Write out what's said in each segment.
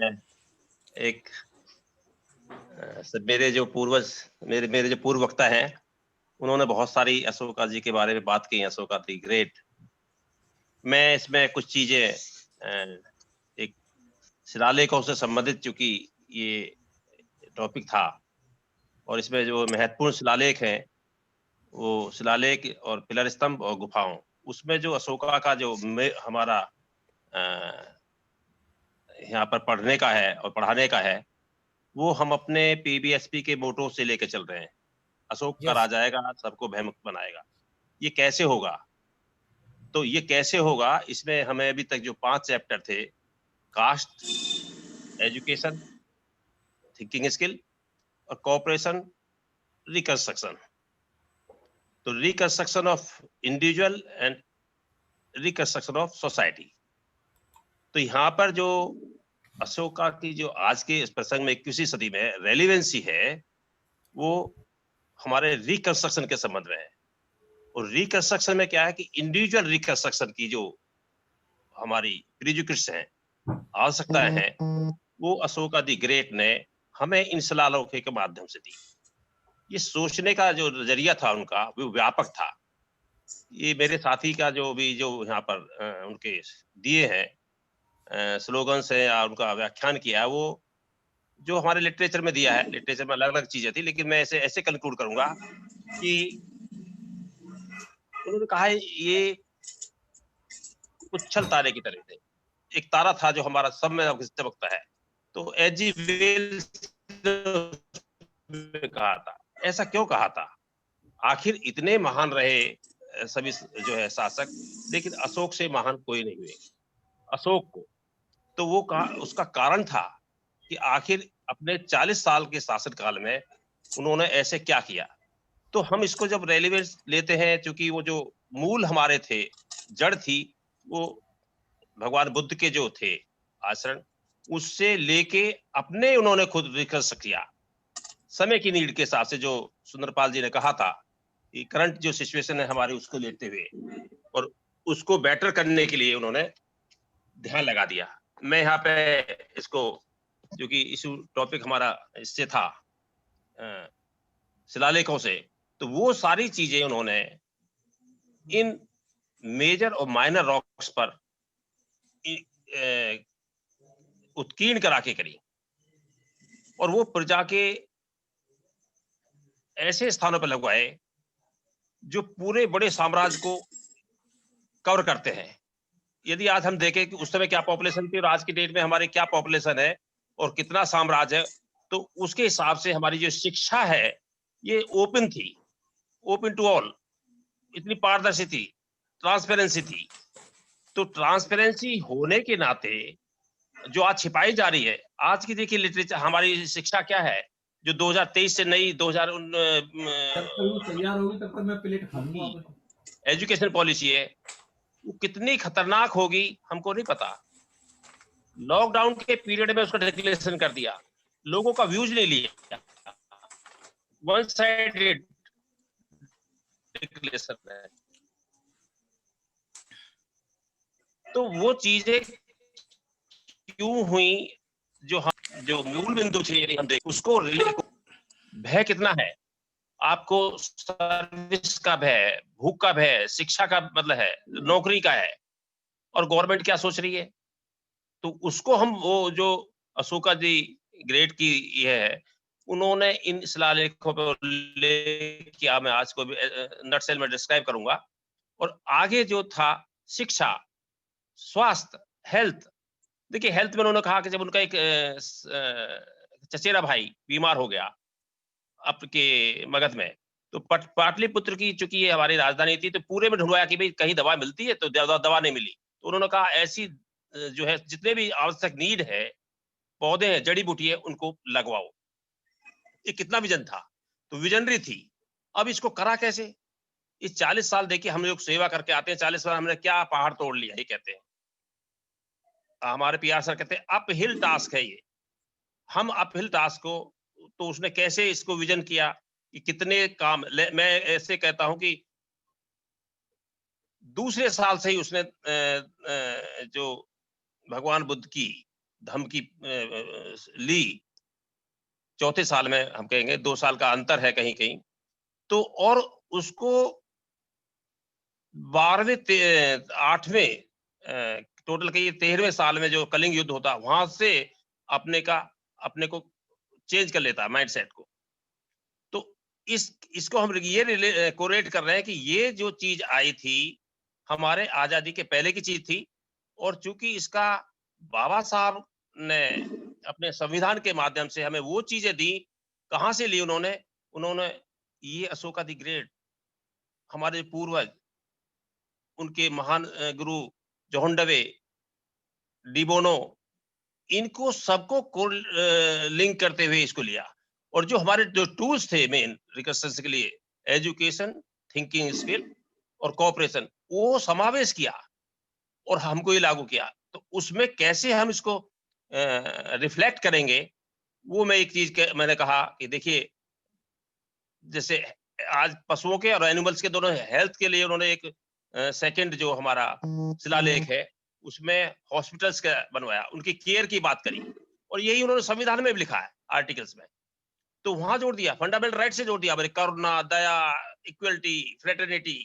एक मेरे जो पूर्वज मेरे मेरे जो पूर्व वक्ता हैं, उन्होंने बहुत सारी अशोका जी के बारे में बात की, अशोका द ग्रेट। मैं इसमें कुछ चीजें एक शिलालेखों से संबंधित, चूंकि ये टॉपिक था और इसमें जो महत्वपूर्ण शिलालेख हैं, वो शिलालेख और पिलर स्तंभ और गुफाओं, उसमें जो अशोका का जो हमारा यहाँ पर पढ़ने का है और पढ़ाने का है, वो हम अपने पीबीएसपी के मोटो से लेके चल रहे हैं। अशोक का राज आएगा, सबको भयमुक्त बनाएगा। ये कैसे होगा? तो ये कैसे होगा, इसमें हमें अभी तक जो 5 चैप्टर थे, कास्ट, एजुकेशन, थिंकिंग स्किल और कोऑपरेशन, रिकंस्ट्रक्शन। तो reconstruction of individual and reconstruction of society. तो यहाँ पर जो अशोका की जो आज के इस प्रसंग में 21वीं सदी में रेलिवेंसी है, वो हमारे रिकंस्ट्रक्शन के संबंध में है। और रिकंस्ट्रक्शन में क्या है कि इंडिविजुअल रिकंस्ट्रक्शन की जो हमारी प्रीजुडिक्स है, आवश्यकताएं हैं, वो अशोका द ग्रेट ने हमें इन शिलालेखों के माध्यम से दी। ये सोचने का जो नजरिया था उनका, वो व्यापक था। ये मेरे साथी का जो भी जो यहाँ पर उनके दिए हैं स्लोगन्स है या उनका व्याख्यान किया है, वो जो हमारे लिटरेचर में दिया है, लिटरेचर में अलग अलग चीजें थी, लेकिन मैं ऐसे ऐसे कंक्लूड करूंगा कि उन्होंने कहा है ये उच्छल तारे की तरह थे। एक तारा था जो हमारा सब में चमकता है। तो एजी वेल्स ने कहा था, ऐसा क्यों कहा था? आखिर इतने महान रहे सभी जो है शासक, लेकिन अशोक से महान कोई नहीं हुए अशोक को। तो वो कहा, उसका कारण था कि आखिर अपने 40 साल के शासन काल में उन्होंने ऐसे क्या किया। तो हम इसको जब रेलिवेंस लेते हैं, चूंकि वो जो मूल हमारे थे, जड़ थी, वो भगवान बुद्ध के जो थे आचरण, उससे लेके अपने उन्होंने खुद रिकर्स किया समय की नीड के हिसाब से। जो सुंदरपाल जी ने कहा था कि करंट जो सिचुएशन है हमारी, उसको लेते हुए और उसको बेटर करने के लिए उन्होंने ध्यान लगा दिया। मैं यहाँ पे इसको, जो कि इशू टॉपिक हमारा इससे था शिलालेखों से, तो वो सारी चीजें उन्होंने इन मेजर और माइनर रॉक्स पर उत्कीर्ण करा के करी, और वो प्रजा के ऐसे स्थानों पर लगवाए जो पूरे बड़े साम्राज्य को कवर करते हैं। यदि आज हम देखें कि उस समय क्या पॉपुलेशन थी और आज की डेट में हमारे क्या पॉपुलेशन है और कितना साम्राज्य है, तो उसके हिसाब से हमारी जो शिक्षा है ये ओपन थी, ओपन टू ऑल, इतनी पारदर्शी थी, ट्रांसपेरेंसी थी। तो ट्रांसपेरेंसी होने के नाते जो आज छिपाई जा रही है, आज की देखिए लिटरेचर, हमारी शिक्षा क्या है जो 2023 से नई 2000 जब तक वो तैयार होगी तब तक मैं प्लेट खा लूंगा वापस। एजुकेशन पॉलिसी है, वो कितनी खतरनाक होगी हमको नहीं पता। लॉकडाउन के पीरियड में उसका डिक्लेरेशन कर दिया, लोगों का व्यूज नहीं लिया, वन साइडेड डिक्लेरेशन है। तो वो चीजें क्यों हुई, जो मूल बिंदु थे, यदि हम देख उसको भय कितना है आपको, सर्विस का भय, भूख का भय, शिक्षा का मतलब है, नौकरी का है, और गवर्नमेंट क्या सोच रही है। तो उसको हम, वो जो अशोका जी ग्रेट की ये है, उन्होंने इन शिलालेखों पर उल्लेख किया, मैं आज को नटसेल में डिस्क्राइब करूंगा। और आगे जो था शिक्षा, स्वास्थ्य, हेल्थ। देखिए हेल्थ में उन्होंने कहा कि जब उनका एक चचेरा भाई बीमार हो गया आपके मगध में, तो पाटलिपुत्र की चूंकि ये हमारी राजधानी थी, तो पूरे में ढूंढवाया कि भाई कहीं दवा मिलती है, तो दवा नहीं मिली। तो उन्होंने कहा ऐसी जो है जितने भी आवश्यक नीड है, पौधे हैं, जड़ी बूटी है, उनको लगवाओ। ये कितना विजन था, तो विजनरी थी। अब इसको करा कैसे? इस 40 साल देखिए हम लोग सेवा करके आते हैं, 40 साल हमने क्या पहाड़ तोड़ लिया, ये कहते हैं हमारे पीआर सर, कहते हैं अप हिल टास्क है ये। हम अप हिल टास्क को, तो उसने कैसे इसको विजन किया कि कितने काम मैं ऐसे कहता हूं कि दूसरे साल से ही उसने जो भगवान बुद्ध की धमकी ली, चौथे साल में हम कहेंगे 2 साल का अंतर है कहीं-कहीं, तो और उसको 12वें 8वें टोटल कहिए 13वें साल में जो कलिंग युद्ध होता, वहाँ से अपने को चेंज कर लेता है माइंडसेट को। तो इसको हम ये कोरिलेट कर रहे हैं कि ये जो चीज़ आई थी, हमारे आज़ादी के पहले की चीज़ थी और चूँकि इसका बाबा साहब ने अपने संविधान के माध्यम से हमें वो चीज़ें दी, कहाँ से ली उन्होंने? उन्होंने ये अशोका द ग्रेट, हमारे पूर्वज, उनके महान गुरु जोहन्डवे, डिबोनो, इनको सबको लिंक करते हुए इसको लिया और जो हमारे जो टूल्स थे मेन रिकंस्ट्रक्शन के लिए, एजुकेशन, थिंकिंग स्किल और कोऑपरेशन, वो समावेश किया और हमको ये लागू किया। तो उसमें कैसे हम इसको रिफ्लेक्ट करेंगे, वो मैं एक चीज़ क मैंने कहा कि देखिए, जैसे आज पशुओं के और एनिमल्स के दोनों हेल्थ के लिए उन्होंने एक सेकंड जो हमारा शिलालेख है, उसमें हॉस्पिटल्स का बनवाया, उनकी केयर की बात करी और यही उन्होंने संविधान में भी लिखा है आर्टिकल्स में। तो वहाँ जोड़ दिया, फंडामेंटल राइट से जोड़ दिया, भई करुणा, दया, इक्वालिटी, फ्रेटर्निटी।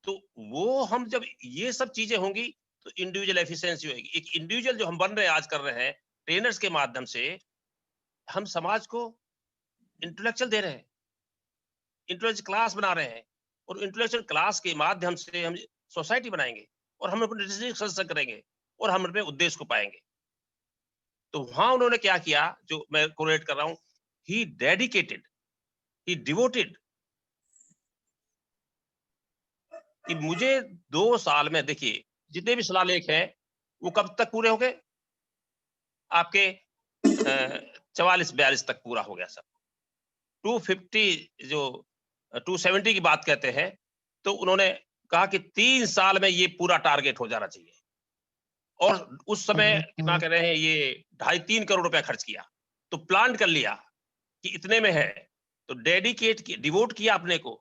तो वो हम जब ये सब चीज़ें होंगी, तो इंडिविजुअल एफिशिएंसी होएगी। एक इंडिविजुअल जो हम बन रहे हैं, आज कर रहे हैं, ट्रेनर्स के माध्यम से, हम समाज को इंटेलेक्चुअल दे रहे हैं, इंटेलेक्चुअल क्लास बना रहे हैं और इंटेलेक्चुअल क्लास के माध्यम से हम सोसाइटी बनाएँगे और हम अपने डिसीज़न सही करेंगे और हम अपने उद्देश्य को पाएँगे। तो वहाँ उन्होंने क्या किया, जो मैं कोरिलेट कर रहा हूँ, ही डेडिकेटेड, ही डिवोटेड कि मुझे 2 साल में देखिए, जितने भी शिलालेख हैं, वो कब तक पूरे हो गए? आपके 44-42 तक पूरा हो गया सब। 250 जो 270 की बात कहते हैं, तो उन्होंने कहा कि 3 साल में ये पूरा टारगेट हो जाना चाहिए और उस समय कितना कह रहे हैं, ये ढाई 3 करोड़ रुपया खर्च किया। तो प्लान कर लिया कि इतने में है, तो डेडिकेट कि डिवोट किया अपने को।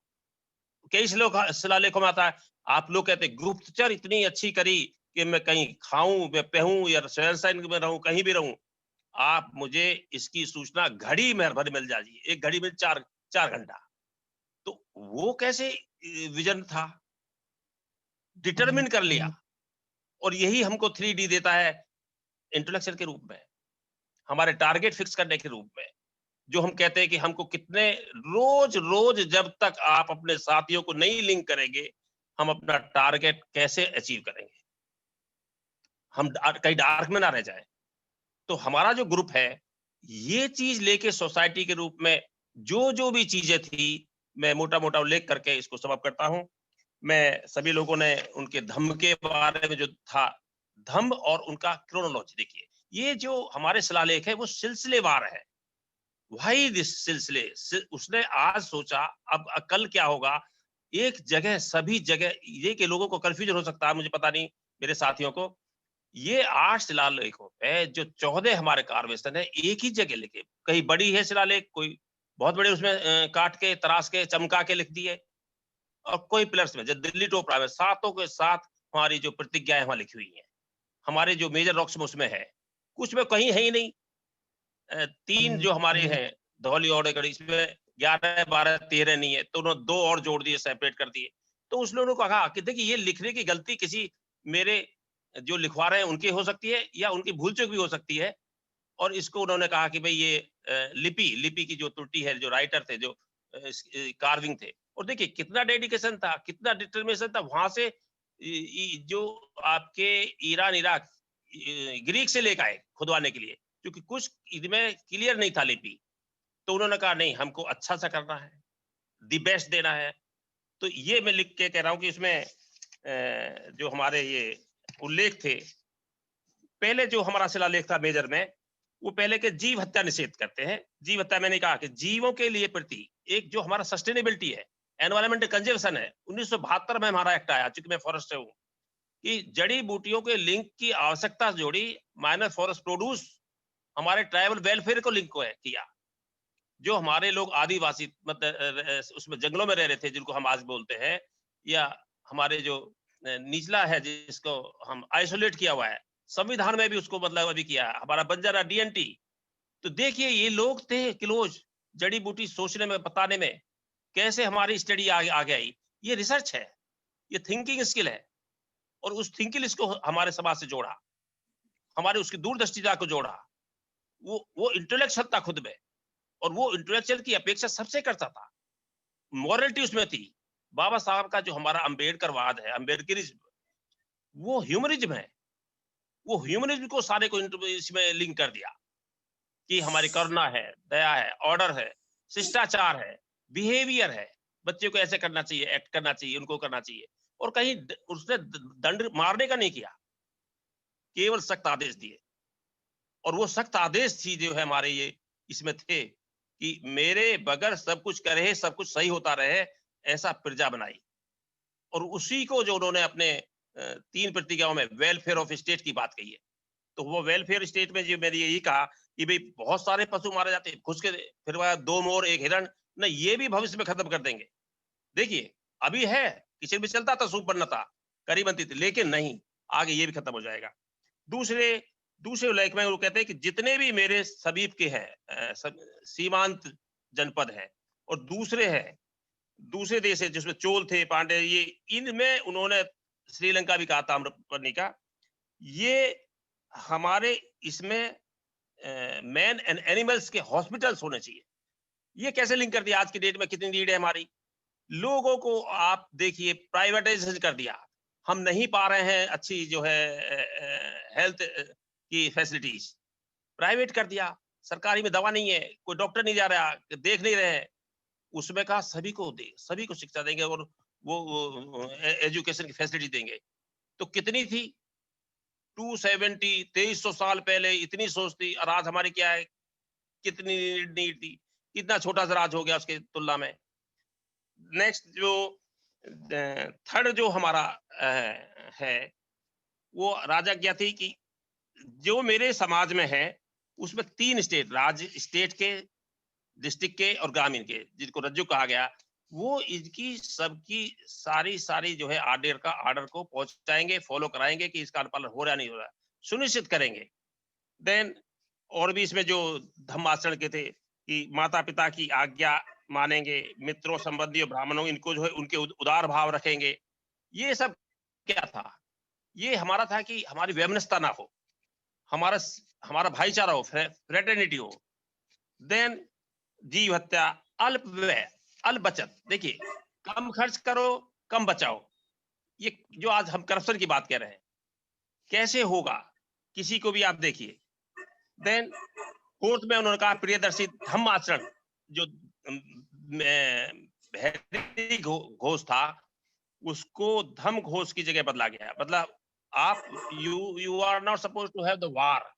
कई शिलालेखों में आता है, आप लोग कहते हैं गुप्तचर इतनी अच्छी करी कि मैं कहीं खाऊँ, मैं पहूँ या शहर में रहूँ, कहीं भी रहूँ। आप मुझे इसकी सूचना घड़ी में भर मिल जाएगी, 1 घड़ी में 4 घंटा। तो वो कैसे विज़न था, डिटरमिन कर लिया और यही हमको 3D देता है इंटेलेक्चुअल के रूप में, हमारे टारगेट फिक्स करने के रूप में। जो हम कहते हैं कि हमको कितने रोज़-रोज़ जब तक आप अपने साथियों को नहीं लिंक करेंगे, हम अपना टारगेट कैसे अचीव करेंगे? हम कहीं डार्क में ना रह जाएँ। तो हमारा जो ग्रुप है, ये चीज़ लेके सोसाइटी के रूप में जो-जो भी चीज़ें थी, मैं मोटा-मोटा उल्लेख करके इसको समाप्त करता हूँ। मैं सभी लोगों ने उनके धम्म के बारे में जो था, धम्म और उनका क्रोनोलॉजी देखिए, ये जो हमारे शिलालेख है, वो सिलसिलेवार है। व्हाई दिस सिलसिले उसने आज सोचा, अब कल क्या होगा, एक जगह सभी जगह ये कि लोगों को कन्फ्यूजन हो सकता है, मुझे पता नहीं, मेरे साथियों को, ये 8 शिलालेखों पे जो 14 हमारे कार्वेशन है, एक ही जगह लिखे। कहीं बड़ी है शिलालेख, कोई बहुत बड़े उसमें काट के, तराश के, चमका के लिख दिए और कोई प्लस में, जो दिल्ली टोपरा में सातों के साथ हमारी जो प्रतिज्ञाएँ वहाँ लिखी हुई हैं। हमारे जो मेजर रॉक्स में उसमें है। कुछ में कहीं है ही नहीं। 3 जो हमारे हैं, धौली और गढ़ी, इसमें 11, 12, 13 नहीं है, तो उन्होंने 2 और जोड़ दिए, सेपरेट कर दिए। तो उस लोगों को कहा कि देखिए, ये लिखने की गलती किसी मेरे जो लिखवा रहे हैं उनकी हो सकती है या उनकी भूल-चूक भी हो सकती है और इसको उन्होंने कहा कि भई ये लिपि की जो त्रुटि है, जो राइटर थे, जो कार्विंग थे और देखिए कितना डेडिकेशन था, कितना डिटर्मिनेशन था, वहाँ से जो आपके ईरान, इराक, ग्रीक से लेके आए खुदवाने के लिए, क्योंकि कुछ इनमें क्लियर नहीं था लिपि। तो उन्होंने कहा नहीं, हमको अच्छा-सा करना है, दी बेस्ट देना है। तो ये मैं लिख के कह रहा हूँ कि इसमें जो हमारे ये उल्लेख थे, पहले जो हमारा शिलालेख था मेजर में, वो पहले के जीव हत्या निषेध करते हैं। जीव हत्या मैंने कहा कि जीवों के लिए प्रति एक जो हमारा सस्टेनेबिलिटी है, एनवायरमेंट कंजर्वेशन है, 1972 में हमारा एक्ट आया, चूँकि मैं फॉरेस्टर हूँ, कि जड़ी-बूटियों के लिंक की आवश्यकता जोड़ी, माइनर फॉरेस्ट प्रोड्यूस, हमारे ट्राइबल वेलफेयर को लिंक को है किया। जो हमारे लोग आदिवासी मतलब उसमें जंगलों में रह रहे थे, जिनको हम आज बोलते हैं, या हमारे जो निचला है, जिसको हम आइसोलेट किया हुआ है, संविधान में भी उसको मतलब अभी किया, हमारा बंजारा डीएनटी। तो देखिए ये लोग थे क्लोज, जड़ी बूटी सोचने में, बताने में, कैसे हमारी स्टडी आगे आई। ये रिसर्च है, ये थिंकिंग स्किल है, और उस थिंकिंग इसको हमारे समाज से जोड़ा, हमारे उसकी दूरदर्शिता को जोड़ा। वो इंटेलेक्चुअल था खुद में, और वो इंटेलेक्चुअल की अपेक्षा सबसे करता था। मॉरलिटी उसमें थी। बाबा साहब का जो हमारा अम्बेडकरवाद है, अम्बेडकरिज़्म, वो ह्यूमनिज़्म है। वो ह्यूमनिज़्म को सारे को इसमें लिंक कर दिया कि हमारी करुणा है, दया है, ऑर्डर है, शिष्टाचार है, बिहेवियर है। बच्चे को ऐसे करना चाहिए, एक्ट करना चाहिए, उनको करना चाहिए। और कहीं उसने दंड मारने का नहीं किया, केवल सख्त आदेश दिए। और वो सख्त आदेश थी जो है हमारे ये इसमें थे कि मेरे बगैर सब कुछ करे, सब कुछ सही होता रहे, ऐसा प्रजा बनाई। और उसी को जो उन्होंने अपने 3 प्रतिज्ञाओं में वेलफेयर ऑफ स्टेट की बात कही है। तो वो वेलफेयर स्टेट में जो मैंने यही कहा कि भई बहुत सारे पशु मारे जाते हैं, घुस के फिर वह 2 मोर, 1 हिरण, नहीं ये भी भविष्य में खत्म कर देंगे। देखिए, अभी है, किचन में चलता था, सूप बनना था, करी बनती थी, लेकिन नहीं, आगे ये भी खत्म हो जाएगा। दूसरे दूसरे उल्लेख में वो कहते हैं कि जितने भी मेरे समीप के हैं, सब सीमांत जनपद हैं, और दूसरे हैं, दूसरे देश है जिसमें चोल थे, पांड्य, ये इनमें उन्होंने श्रीलंका भी कहा ताम्रपर्णी का, ये हमारे इसमें मैन एंड एनिमल्स के हॉस्पिटल्स होने चाहिए। ये कैसे लिंक कर दिया? आज की डेट में कितनी नीड है हमारी। लोगों को आप देखिए प्राइवेटाइजेशन कर दिया। हम नहीं पा रहे हैं अच्छी जो है हेल्थ की फैसिलिटीज, प्राइवेट कर दिया। सरकारी में दवा नहीं है, कोई डॉक्टर नहीं जा रहा, देख नहीं रहे हैं। उसमें कहा सभी को दे, सभी को शिक्षा देंगे, और वो एजुकेशन की फैसिलिटी देंगे। तो कितनी थी? 270, 2300 साल पहले इतनी सोच थी, और आज हमारी क्या है, कितनी नीड थी, कितना छोटा सा राज हो गया उसके तुलना में। नेक्स्ट जो थर्ड जो हमारा है, वो राजा क्या थी कि जो मेरे समाज में है, उसमें 3 स्टेट, राज्य स्टेट के, डिस्ट्रिक्ट के और ग्रामीण के, जिनको रज्जु कहा गया, वो इनकी सबकी सारी जो है आर्डर को पहुंचाएंगे, फॉलो कराएंगे कि इसका अनुपालन हो रहा नहीं हो रहा, सुनिश्चित करेंगे। देन और भी इसमें जो धम्म आचरण के थे कि माता पिता की आज्ञा मानेंगे, मित्रों संबंधियों ब्राह्मणों इनको जो है उनके उदार भाव रखेंगे। ये सब क्या था? ये हमारा था कि हमारी वैमनस्यता ना हो, हमारा हमारा भाईचारा हो, फ्रेटर्निटी हो। देन जीव हत्या, अल्प व्यय, अल्प बचत। देखिए, कम खर्च करो, कम बचाओ। ये जो आज हम करप्शन की बात कह रहे हैं, कैसे होगा? किसी को भी आप देखिए। देन फोर्थ में उन्होंने कहा प्रियदर्शी धम्म आचरण, जो भैरी घोष था, उसको धम्म घोष की जगह बदला गया। मतलब आप you are not suppose to have the war.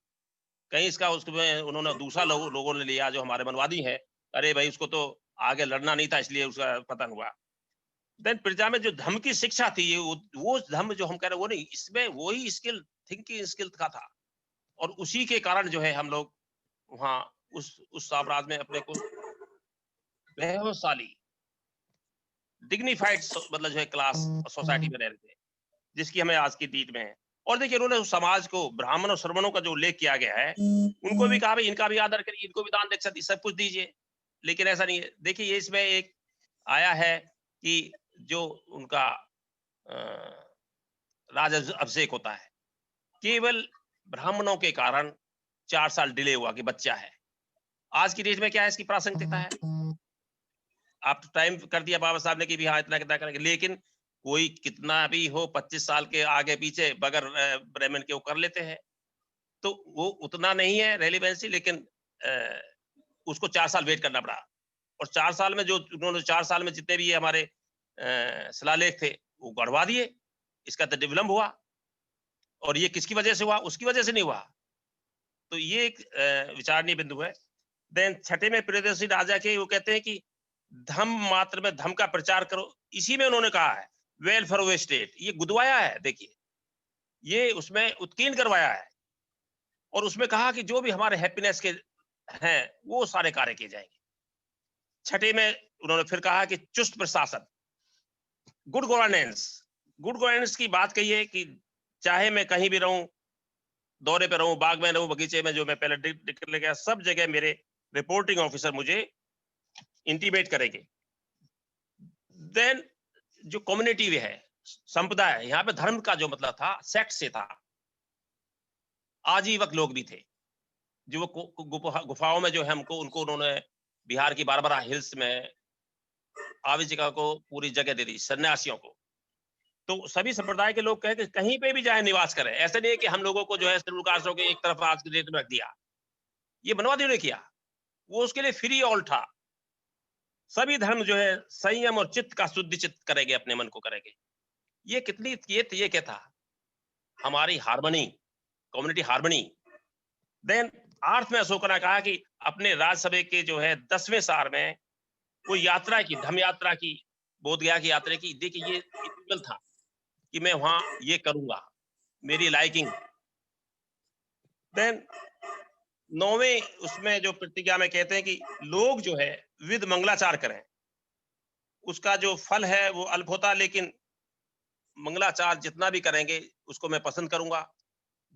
कहीं इसका उसमें उन्होंने दूसरा लोगों ने लिया जो हमारे मनवादी है, अरे भाई उसको तो आगे लड़ना नहीं था इसलिए उसका पतन हुआ। देन प्रजा में जो धम्म की शिक्षा थी, ये वो धम्म जो हम कह रहे हैं वो नहीं, इसमें वही स्किल, थिंकिंग स्किल का था। और उसी के कारण जो है हम लोग वहाँ उस साम्राज्य में अपने को वैभवशाली, डिग्निफाइड मतलब जो है क्लास सोसाइटी में रह रहे थे, जिसकी हमें आज की डेट में है। और देखिए उन्होंने उस समाज को ब्राह्मण और श्रमणों का जो उल्लेख किया गया है, उनको भी कहा भाई इनका भी आदर करिए, इनको भी दान दीक्षा दी, सब कुछ दीजिए। लेकिन ऐसा नहीं है। देखिए ये इसमें एक आया है कि जो उनका राज अभिषेक होता है, केवल ब्राह्मणों के कारण 4 साल डिले हुआ कि बच्चा है। आज की डेट में क्या है इसकी प्रासंगिकता है? आप टाइम कर दिया बाबा साहब ने कि भी हाँ इतना कितना करेंगे, लेकिन कोई कितना भी हो 25 साल के आगे पीछे बगैर ब्राह्मण के वो कर लेते हैं। तो वो उतना नहीं है रेलेवेंसी, लेकिन उसको 4 साल वेट करना पड़ा। और 4 साल में जो उन्होंने 4 साल में जितने भी ये हमारे शिलालेख थे वो गढ़वा दिए। इसका तो विलंब हुआ, और ये किसकी वजह से हुआ? उसकी वजह से नहीं हुआ। तो ये एक विचारणीय बिंदु है। देन छठे में प्रियदर्शी राजा के वो कहते हैं कि धम्म मात्र में धम्म का प्रचार करो। इसी में उन्होंने कहा है वेलफेयर ऑफ स्टेट, ये गुदवाया है। देखिए ये उसमें उत्कीर्ण करवाया है, और उसमें कहा कि जो भी हमारे हैप्पीनेस के हैं वो सारे कार्य किए जाएंगे। छठे में उन्होंने फिर कहा कि चुस्त प्रशासन, गुड गवर्नेंस। गुड गवर्नेंस की बात कही है कि चाहे मैं कहीं भी रहूं, दौरे पे रहूं, बाग में रहूं, बगीचे में, जो मैं पहले निकल गया, सब जगह मेरे रिपोर्टिंग ऑफिसर मुझे इंटीमेट करेंगे। देन जो कम्युनिटी है, संप्रदाय, यहाँ पे धर्म का जो मतलब था, सेक्ट से था। आजीवक लोग भी थे जो गुफाओं में जो है हमको उनको उन्होंने बिहार की बारबरा हिल्स में आजीविका को पूरी जगह दे दी, सन्यासियों को। तो सभी संप्रदाय के लोग कहे कि कहीं पे भी जाए निवास करें। ऐसे नहीं है कि हम लोगों को जो है शेड्यूल कास्टों के एक तरफ आज की डेट में रख दिया। ये बनवादियों ने किया, वो उसके लिए फ्री ऑल था। सभी धर्म जो है संयम और चित्त का शुद्ध चित्त करेंगे, अपने मन को करेंगे। ये कितनी ये क्या था, हमारी हार्मनी, कम्युनिटी हार्मनी। देन आर्थ में अशोक ने कहा कि अपने राज्यसभा के जो है 10वें साल में वो यात्रा की, धम्म यात्रा की, बोध गया की यात्रा की। देखिए ये इलीगल था कि मैं वहां ये करूंगा, मेरी लाइकिंग। देन 9वें उसमें जो प्रतिज्ञा में कहते हैं कि लोग जो है विद मंगलाचार करें, उसका जो फल है वो अल्प होता, लेकिन मंगलाचार जितना भी करेंगे उसको मैं पसंद करूंगा,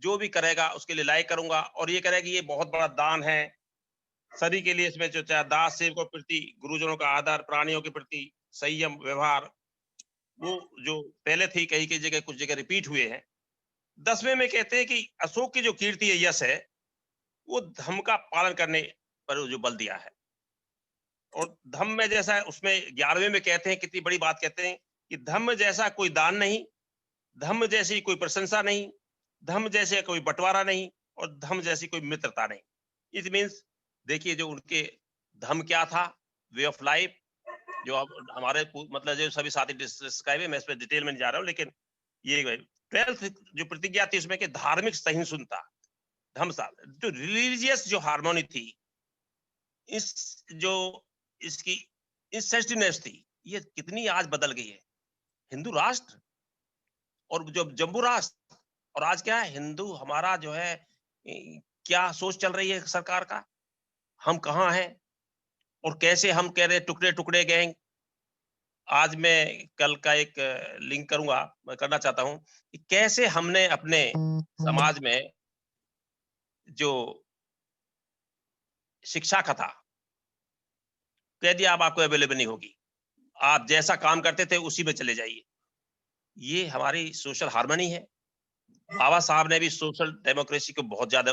जो भी करेगा उसके लिए लाइक करूंगा। और ये करेगा ये बहुत बड़ा दान है सभी के लिए। इसमें जो चाहे दास सेवकों के प्रति, गुरुजनों का आदर, प्राणियों के प्रति संयम व्यवहार, वो जो पहले थी कई कई जगह, कुछ जगह रिपीट हुए हैं। 10वें में कहते हैं कि अशोक की जो कीर्ति है, यश है, वो धम्म का पालन करने पर जो बल दिया है। और धम्म में जैसा उसमें 11वें में कहते हैं, कितनी बड़ी बात कहते हैं कि धम्म जैसा कोई दान नहीं, धम्म जैसी कोई प्रशंसा नहीं, धम्म जैसे कोई बंटवारा नहीं, और धम्म जैसी कोई मित्रता नहीं। इट मीन्स देखिए जो उनके धम्म क्या था, वे ऑफ लाइफ, जो अब हमारे मतलब जो सभी साथी डिस्क्राइब है, मैं इस पे डिटेल में नहीं जा रहा हूँ, लेकिन ये 12th जो प्रतिज्ञा थी उसमें कि धार्मिक सहिष्णुता, धम्म साथ जो रिलीजियस जो हार्मोनी थी, इस जो इसकी इंसेस्टिवनेस थी, ये कितनी आज बदल गई है। हिंदू राष्ट्र और जो जम्बू राष्ट्र, और आज क्या है, हिंदू हमारा जो है क्या सोच चल रही है सरकार का, हम कहाँ हैं और कैसे हम कह रहे टुकड़े टुकड़े गैंग। आज मैं कल का एक लिंक करूंगा, मैं करना चाहता हूं कि कैसे हमने अपने समाज में जो शिक्षा का था, कह दिया अब आपको अवेलेबल नहीं होगी, आप जैसा काम करते थे उसी में चले जाइए। ये हमारी सोशल हार्मनी है। बाबा साहब ने भी सोशल डेमोक्रेसी को बहुत ज्यादा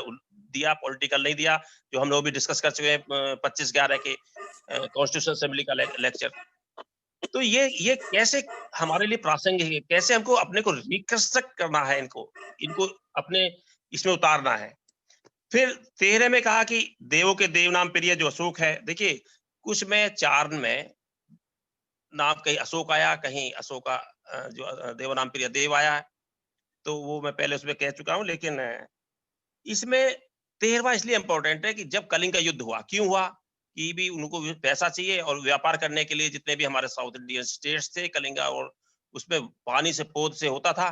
दिया, पॉलिटिकल नहीं दिया, जो हम लोग भी डिस्कस कर चुके हैं 25/11 के कॉन्स्टिट्यूशन असेंबली का लेक्चर। तो ये कैसे हमारे लिए प्रासंगिक है, कैसे हमको अपने को रिकंस्ट्रक्ट करना है, इनको अपने इसमें उतारना है। फिर 13 में कहा कि देवों के देव नाम प्रिय जो अशोक है। देखिए कुछ में 4 में नाम, कहीं अशोक आया, कहीं अशोका जो देव नाम प्रिय देव आया है, तो वो मैं पहले उसमें कह चुका हूं। लेकिन इसमें 13वां इसलिए इंपॉर्टेंट है कि जब कलिंग का युद्ध हुआ, क्यों हुआ कि भी उनको भी पैसा चाहिए और व्यापार करने के लिए जितने भी हमारे साउथ इंडियन स्टेट्स थे, कलिंगा और उसमें पानी से पोत से होता था,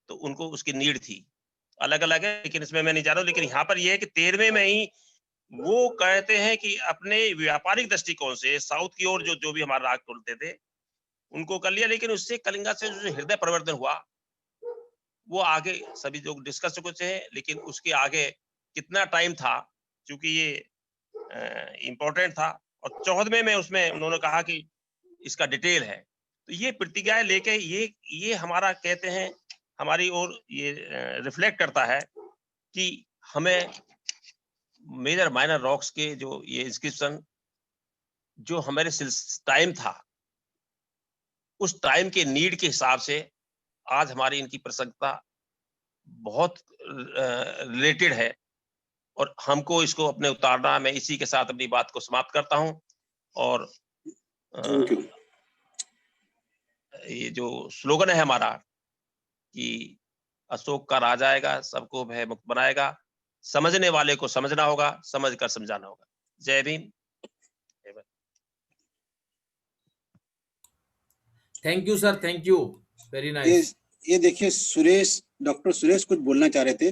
तो उनको उसकी नीड थी। अलग अलग है, लेकिन इसमें मैं नहीं जा रहा हूँ। लेकिन यहाँ पर यह है कि 13वें में ही वो कहते हैं कि अपने व्यापारिक दृष्टिकोण से साउथ की ओर जो भी हमारा राग खोलते थे उनको कर लिया। लेकिन उससे कलिंगा से जो हृदय परिवर्तन हुआ वो आगे सभी लोग डिस्कस चुके थे, लेकिन उसके आगे कितना टाइम था, क्योंकि ये इंपॉर्टेंट था। और 14वें में उसमें उन्होंने कहा कि इसका डिटेल है। तो ये प्रतिज्ञाएं लेके ये हमारा कहते हैं हमारी ओर ये रिफ्लेक्ट करता है कि हमें मेजर माइनर रॉक्स के जो ये इंस्क्रिप्शन जो हमारे टाइम था, उस टाइम के नीड के हिसाब से आज हमारी इनकी प्रसंगता बहुत रिलेटेड है, और हमको इसको अपने उतारना। मैं इसी के साथ अपनी बात को समाप्त करता हूं। और ये जो स्लोगन है हमारा कि अशोक का राज आएगा, सबको भय मुक्त बनाएगा, समझने वाले को समझना होगा, समझ कर समझाना होगा। जय Bhim. Thank you sir, thank you, very nice. ये देखिए सुरेश, डॉक्टर सुरेश कुछ बोलना चाह रहे थे।